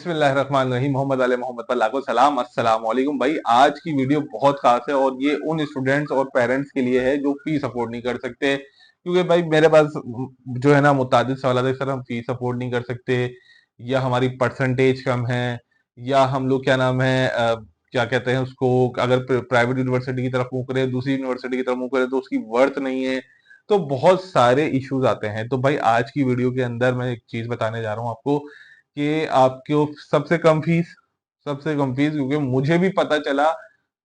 बिस्मिल्लाहिर्रहमानिर्रहीम। मोहम्मद आले मोहम्मद पर लाखों सलाम। अस्सलाम वालेकुम भाई। आज की वीडियो बहुत खास है और ये उन स्टूडेंट्स और पेरेंट्स के लिए है जो फीस अफोर्ड नहीं कर सकते। क्योंकि भाई मेरे पास जो है ना मुतादिद सवाल है, सर हम फीस अफोर्ड नहीं कर सकते, या हमारी परसेंटेज कम है, या हम लोग क्या नाम है क्या कहते हैं उसको, अगर प्राइवेट यूनिवर्सिटी की तरफ मुंह करें, दूसरी यूनिवर्सिटी की तरफ मुंह करें तो उसकी वर्थ नहीं है। तो बहुत सारे इश्यूज आते हैं। तो भाई आज की वीडियो के अंदर मैं एक चीज बताने जा रहा हूँ आपको कि आपको सबसे कम फीस, क्योंकि मुझे भी पता चला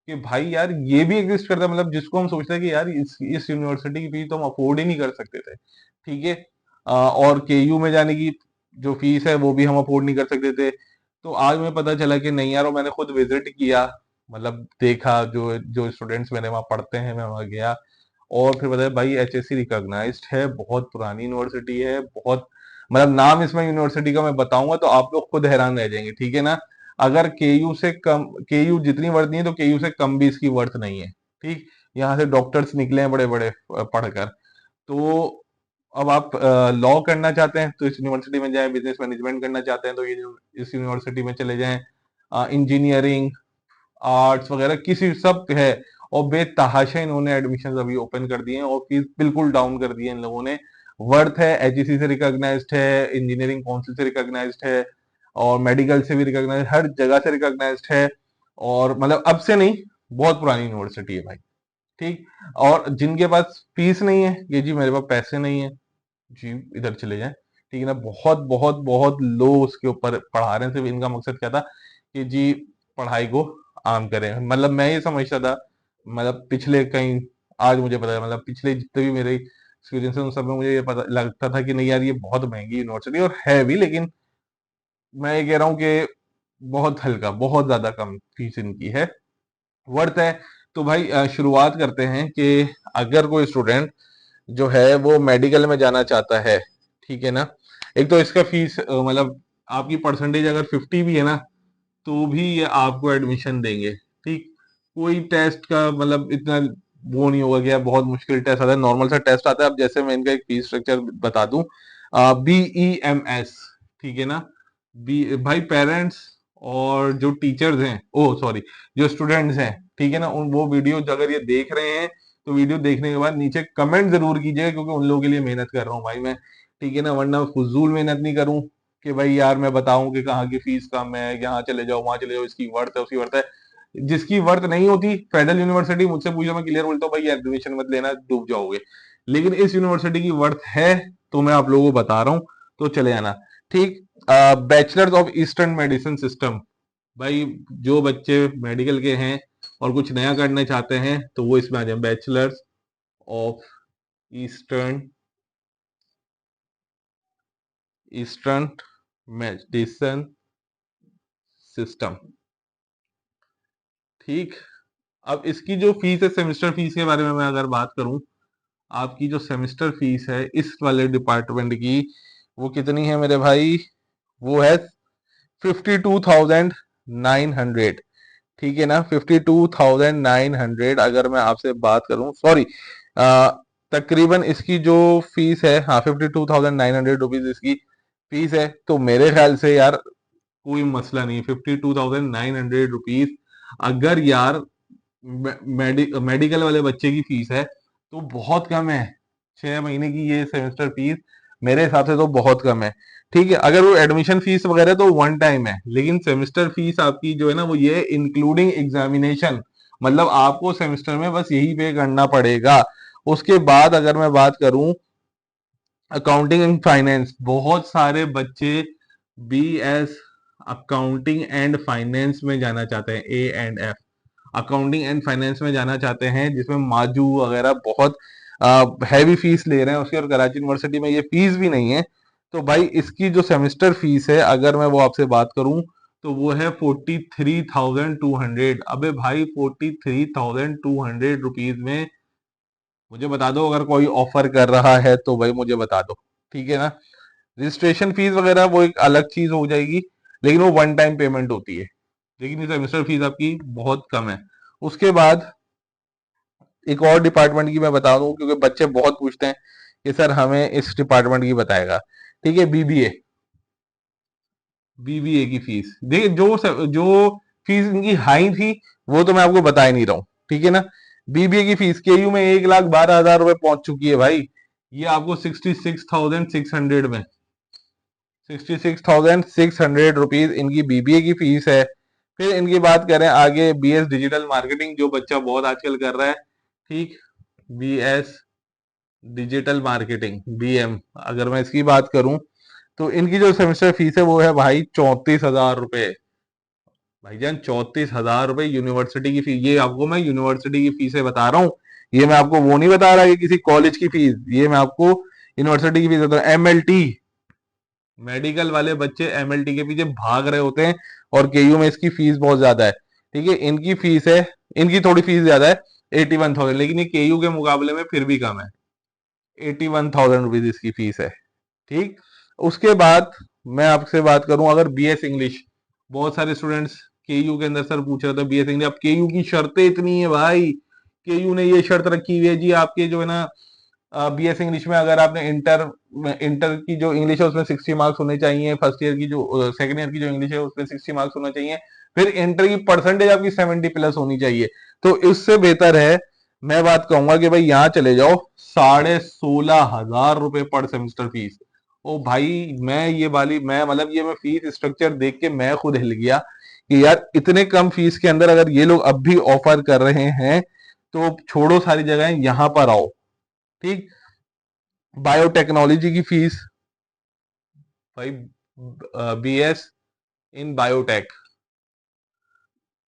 कि भाई यार ये भी एग्जिस्ट करता है। मतलब जिसको हम सोचते हैं कि यार इस यूनिवर्सिटी की फीस तो हम अफोर्ड ही नहीं कर सकते थे, ठीक है। और केयू में जाने की जो फीस है वो भी हम अफोर्ड नहीं कर सकते थे। तो आज मुझे पता चला कि नहीं यार, और मैंने खुद विजिट किया, मतलब देखा जो जो स्टूडेंट्स मेरे वहां पढ़ते हैं, मैं वहां गया और फिर बताया भाई एचएससी रिकॉग्नाइज्ड है, बहुत पुरानी यूनिवर्सिटी है, बहुत मतलब नाम इसमें यूनिवर्सिटी का मैं बताऊंगा तो आप लोग खुद हैरान रह जाएंगे, ठीक है ना। अगर केयू से कम, केयू जितनी वर्थ नहीं है तो केयू से कम भी इसकी वर्थ नहीं है, ठीक। यहाँ से डॉक्टर्स निकले हैं बड़े बड़े पढ़कर। तो अब आप लॉ करना चाहते हैं तो इस यूनिवर्सिटी में जाएं, बिजनेस मैनेजमेंट करना चाहते हैं तो ये इस यूनिवर्सिटी में चले जाएं, इंजीनियरिंग, आर्ट्स वगैरह किसी सब है। और बेतहाशा इन्होंने एडमिशन अभी ओपन कर दिए हैं और फीस बिल्कुल डाउन कर दी है इन लोगों ने। वर्थ है, एचईसी से रिकॉग्नाइज्ड है, इंजीनियरिंग काउंसिल से रिकॉग्नाइज्ड है, और मेडिकल से भी रिकॉग्नाइज्ड, हर जगह से रिकॉग्नाइज्ड है। और मतलब अब से नहीं, बहुत पुरानी यूनिवर्सिटी है भाई, ठीक। और जिनके पास फीस नहीं है, ये जी मेरे पास पैसे नहीं है, जी इधर चले जाएं, ठीक है ना। बहुत बहुत बहुत लो उसके ऊपर पढ़ा रहे हैं। सिर्फ इनका मकसद क्या था कि जी पढ़ाई को आम करें। मतलब मैं ये समझता था, मतलब पिछले कहीं, आज मुझे पता है, मतलब पिछले जितने भी मेरे एक्सपीरियंस है उन सब में मुझे ये पता लगता था कि नहीं यार ये बहुत महंगी यूनिवर्सिटी और है भी, लेकिन मैं ये कह रहा हूँ कि बहुत हल्का, बहुत ज्यादा कम फीस इनकी है, वर्थ है। तो भाई शुरुआत करते हैं कि अगर कोई स्टूडेंट जो है वो मेडिकल में जाना चाहता है, ठीक है ना। एक तो इसका फीस मतलब आपकी परसेंटेज अगर 50 भी है ना तो भी ये आपको एडमिशन देंगे, ठीक। कोई टेस्ट का मतलब इतना वो नहीं होगा कि यार बहुत मुश्किल टेस्ट आता है, नॉर्मल सा टेस्ट आता है। अब जैसे मैं इनका एक फीस स्ट्रक्चर बता दूं, BEMS, ठीक है ना। बी भाई पेरेंट्स और जो टीचर्स हैं, ओ सॉरी, जो स्टूडेंट्स हैं, ठीक है ना, उन वो वीडियो अगर ये देख रहे हैं तो वीडियो देखने के बाद नीचे कमेंट जरूर कीजिएगा, क्योंकि उन लोगों के लिए मेहनत कर रहा हूँ भाई मैं, ठीक है ना। वरना फजूल मेहनत नहीं करूं कि भाई यार मैं बताऊं कि कहाँ की फीस कम है, यहाँ चले जाओ वहां चले जाओ, इसकी वर्थ है उसकी वर्थ है। जिसकी वर्थ नहीं होती, फेडरल यूनिवर्सिटी मुझसे पूछो, मैं क्लियर बोलता हूँ भाई एडमिशन मत लेना, डूब जाओगे। लेकिन इस यूनिवर्सिटी की वर्थ है तो मैं आप लोगों को बता रहा हूँ, तो चले जाना, ठीक। Bachelors of eastern medicine system, भाई जो बच्चे मेडिकल के हैं और कुछ नया करना चाहते हैं तो वो इसमें आ जाए, bachelors of eastern eastern medicine system, ठीक। अब इसकी जो फीस है, सेमेस्टर फीस के बारे में मैं अगर बात करूं, आपकी जो सेमेस्टर फीस है इस वाले डिपार्टमेंट की, वो कितनी है मेरे भाई, वो है 52,900, ठीक है ना। 52,900 अगर मैं आपसे बात करूं, सॉरी, तकरीबन इसकी जो फीस है, हाँ 52,900 रुपीज इसकी फीस है। तो मेरे ख्याल से यार कोई मसला नहीं, 52,900 रुपीज अगर यार मेडिकल वाले बच्चे की फीस है तो बहुत कम है। 6 महीने की ये सेमेस्टर फीस मेरे हिसाब से तो बहुत कम है, ठीक है। अगर वो एडमिशन फीस वगैरह तो वन टाइम है, लेकिन सेमेस्टर फीस आपकी जो है ना वो ये इंक्लूडिंग एग्जामिनेशन, मतलब आपको सेमेस्टर में बस यही पे करना पड़ेगा। उसके बाद अगर मैं बात करूं अकाउंटिंग एंड फाइनेंस, बहुत सारे बच्चे BS अकाउंटिंग एंड फाइनेंस में जाना चाहते हैं, A&F अकाउंटिंग एंड फाइनेंस में जाना चाहते हैं, जिसमें माजू वगैरह बहुत हैवी फीस ले रहे हैं उसकी, और कराची यूनिवर्सिटी में ये फीस भी नहीं है। तो भाई इसकी जो सेमेस्टर फीस है अगर मैं वो आपसे बात करूं तो वो है 43,200। अबे भाई 43,200 रुपीज में मुझे बता दो, अगर कोई ऑफर कर रहा है तो भाई मुझे बता दो, ठीक है ना। रजिस्ट्रेशन फीस वगैरह वो एक अलग चीज हो जाएगी, लेकिन वो वन टाइम पेमेंट होती है, लेकिन ये सेमेस्टर फीस आपकी बहुत कम है। उसके बाद एक और डिपार्टमेंट की मैं बता दूं, क्योंकि बच्चे बहुत पूछते हैं कि सर हमें इस डिपार्टमेंट की बताएगा, ठीक है। BBA, बीबीए की फीस देखिए, जो फीस इनकी हाई थी वो तो मैं आपको बता ही नहीं रहा हूँ, ठीक है ना। बीबीए की फीस केयू में 1,12,000 रुपए पहुंच चुकी है भाई। ये आपको 66,600 में, 66,600 रुपीज इनकी बीबीए की फीस है। फिर इनकी बात करें आगे, बीएस डिजिटल मार्केटिंग जो बच्चा बहुत आजकल कर रहा है, ठीक, बीएस डिजिटल मार्केटिंग, बीएम, अगर मैं इसकी बात करूं तो इनकी जो सेमेस्टर फीस है वो है भाई 34,000 रुपए। भाईजान 34,000 रुपए यूनिवर्सिटी की फीस, ये आपको मैं यूनिवर्सिटी की फीस बता रहा हूँ। ये मैं आपको वो नहीं बता रहा कि किसी कॉलेज की फीस, ये मैं आपको यूनिवर्सिटी की फीस बता रहा हूँ। एमएलटी, मेडिकल वाले बच्चे एमएलटी के पीछे भाग रहे होते हैं, और केयू में इसकी फीस बहुत ज्यादा है, ठीक है। इनकी फीस है, इनकी थोड़ी फीस ज्यादा है, 81,000, लेकिन ये केयू के मुकाबले में फिर भी कम है। 81,000 रुपीज इसकी फीस है, ठीक। उसके बाद मैं आपसे बात करूं, अगर बीएस इंग्लिश, बहुत सारे स्टूडेंट्स केयू के अंदर सर पूछ रहे थे बीएस इंग्लिश, अब केयू की शर्तें इतनी है भाई, केयू ने ये शर्त रखी हुई है जी, आपके जो है ना बीएस इंग्लिश में अगर आपने इंटर, इंटर की जो इंग्लिश है उसमें 60 मार्क्स होने चाहिए, फर्स्ट ईयर की जो सेकंड ईयर की जो इंग्लिश है उसमें 60 मार्क्स होना चाहिए, फिर इंटर की परसेंटेज आपकी 70 प्लस होनी चाहिए। तो इससे बेहतर है, मैं बात कहूंगा कि भाई यहाँ चले जाओ, 16,500 रुपए पर सेमेस्टर फीस। ओ भाई, मैं ये वाली, मैं मतलब ये मैं फीस स्ट्रक्चर देख के मैं खुद हिल गया कि यार इतने कम फीस के अंदर अगर ये लोग अब भी ऑफर कर रहे हैं तो छोड़ो सारी जगह, यहाँ पर आओ, ठीक। बायोटेक्नोलॉजी की फीस भाई, बीएस इन बायोटेक,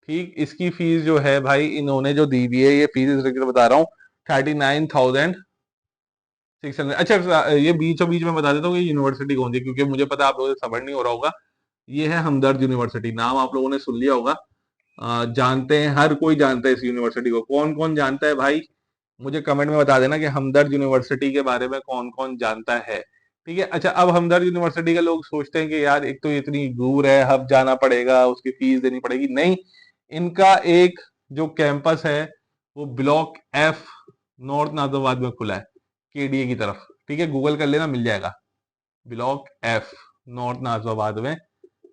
ठीक, इसकी फीस जो है भाई इन्होंने जो दी हुई है, ये फीस स्ट्रक्चर बता रहा हूँ, 39,600। अच्छा, ये बीचों बीच में बता देता हूँ ये यूनिवर्सिटी कौन सी है, क्योंकि मुझे पता है आप लोगों से समझ नहीं हो रहा होगा। ये है हमदर्द यूनिवर्सिटी, नाम आप लोगों ने सुन लिया होगा, जानते हैं, हर कोई जानता है इस यूनिवर्सिटी को। कौन कौन जानता है भाई, मुझे कमेंट में बता देना कि हमदर्द यूनिवर्सिटी के बारे में कौन कौन जानता है, ठीक है। अच्छा, अब हमदर्द यूनिवर्सिटी के लोग सोचते हैं कि यार एक तो इतनी दूर है, हब जाना पड़ेगा, उसकी फीस देनी पड़ेगी, नहीं। इनका एक जो कैंपस है वो ब्लॉक एफ, नॉर्थ नाजिबाबाद में खुला है, केडीए की तरफ, ठीक है, गूगल कर लेना मिल जाएगा। ब्लॉक एफ, नॉर्थ नाजिबाबाद में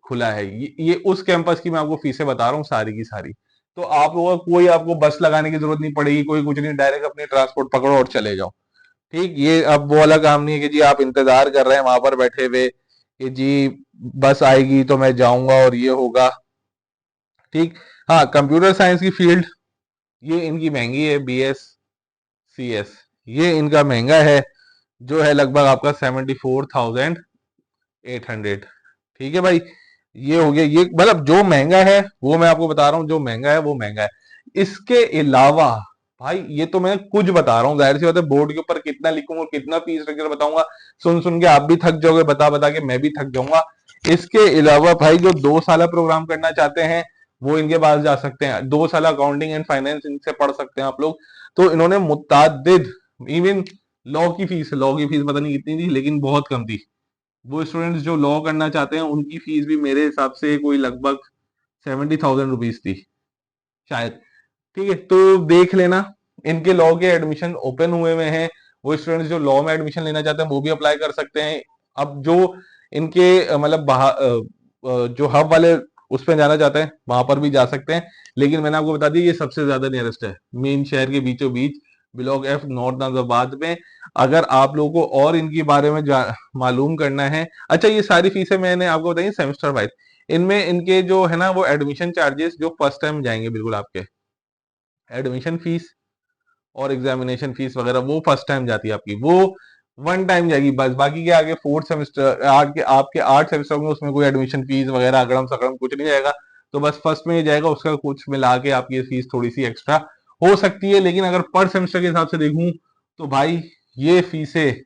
खुला है ये उस कैंपस की मैं आपको फीसें बता रहा हूँ सारी की सारी। तो आप लोगों को कोई, आपको बस लगाने की जरूरत नहीं पड़ेगी, कोई कुछ नहीं, डायरेक्ट अपने ट्रांसपोर्ट पकड़ो और चले जाओ, ठीक। ये अब वो वाला काम नहीं है कि जी आप इंतजार कर रहे हैं वहां पर बैठे हुए कि जी बस आएगी तो मैं जाऊंगा और ये होगा, ठीक। हाँ, कंप्यूटर साइंस की फील्ड, ये इनकी महंगी है, बीएस सी एस, ये इनका महंगा है, जो है लगभग आपका 74,800, ठीक है भाई। ये हो गया, ये मतलब जो महंगा है वो मैं आपको बता रहा हूँ, जो महंगा है वो महंगा है। इसके अलावा भाई ये तो मैं कुछ बता रहा हूँ, जाहिर सी बात है बोर्ड के ऊपर कितना लिखूंगा, कितना फीस स्ट्रक्चर बताऊंगा, सुन सुन के आप भी थक जाओगे, बता बता के मैं भी थक जाऊंगा। इसके अलावा भाई जो 2 साल प्रोग्राम करना चाहते हैं वो इनके पास जा सकते हैं, 2 साल अकाउंटिंग एंड फाइनेंस इनसे पढ़ सकते हैं आप लोग। तो इन्होंने मुतादिद, इवन लॉ की फीस पता नहीं कितनी थी लेकिन बहुत कम थी। वो स्टूडेंट्स जो लॉ करना चाहते हैं उनकी फीस भी मेरे हिसाब से कोई लगभग 70,000 रुपीज थी शायद, ठीक है। तो देख लेना, इनके लॉ के एडमिशन ओपन हुए हुए हैं, वो स्टूडेंट्स जो लॉ में एडमिशन लेना चाहते हैं वो भी अप्लाई कर सकते हैं। अब जो इनके मतलब जो हब वाले उस पर जाना चाहते हैं वहां पर भी जा सकते हैं, लेकिन मैंने आपको बता दिया ये सबसे ज्यादा नियरेस्ट है, मेन शहर के बीचों बीच, ब्लॉक एफ, नॉर्थ नाजिबाबाद में। अगर आप लोगों को और इनके बारे में मालूम करना है, अच्छा ये सारी फीसें मैंने आपको बताई सेमेस्टर वाइज, इनमें इनके जो है ना वो एडमिशन चार्जेस जो फर्स्ट टाइम जाएंगे बिल्कुल आपके, एडमिशन फीस और एग्जामिनेशन फीस वगैरह वो फर्स्ट टाइम जाती है आपकी, वो वन टाइम जाएगी बस। बाकी के आगे फोर्थ सेमेस्टर, आगे आपके 8 सेमेस्टर होंगे उसमें कोई एडमिशन फीस वगैरह अगड़म सकड़म कुछ नहीं जाएगा, तो बस फर्स्ट में ही जाएगा, उसका कुछ मिला के आपकी फीस थोड़ी सी एक्स्ट्रा हो सकती है। लेकिन अगर पर सेमेस्टर के हिसाब से देखूं तो भाई ये फीसें,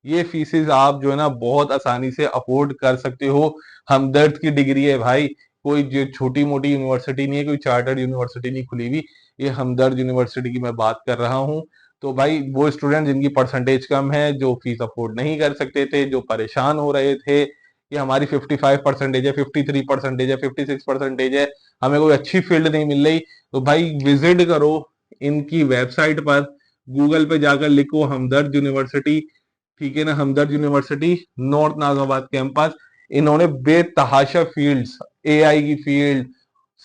ये फीसेस आप जो है ना बहुत आसानी से अफोर्ड कर सकते हो। हमदर्द की डिग्री है भाई, कोई जो छोटी मोटी यूनिवर्सिटी नहीं है, कोई चार्टर्ड यूनिवर्सिटी नहीं खुली हुई, ये हमदर्द यूनिवर्सिटी की मैं बात कर रहा हूँ। तो भाई वो स्टूडेंट जिनकी परसेंटेज कम है, जो फीस अफोर्ड नहीं कर सकते थे, जो परेशान हो रहे थे कि हमारी 55% है, 53% है, 56% है, हमें कोई अच्छी फील्ड नहीं मिल रही, तो भाई विजिट करो इनकी वेबसाइट पर, गूगल पे जाकर लिखो हमदर्द यूनिवर्सिटी, ठीक है ना, हमदर्द यूनिवर्सिटी नॉर्थ नाजिबाबाद कैंपस। इन्होंने बेतहाशा फील्ड्स, एआई की फील्ड,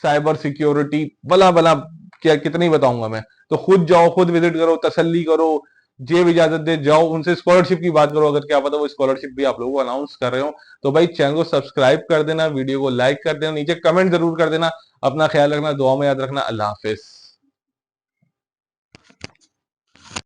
साइबर सिक्योरिटी, भला भला क्या कितनी बताऊंगा मैं। तो खुद जाओ, खुद विजिट करो, तसल्ली करो, जेब इजाजत दे जाओ, उनसे स्कॉलरशिप की बात करो, अगर क्या पता वो स्कॉलरशिप भी आप लोगों को अनाउंस कर रहे हो। तो भाई चैनल को सब्सक्राइब कर देना, वीडियो को लाइक कर देना, नीचे कमेंट जरूर कर देना। अपना ख्याल रखना, दुआ में याद रखना। अल्लाह हाफिज।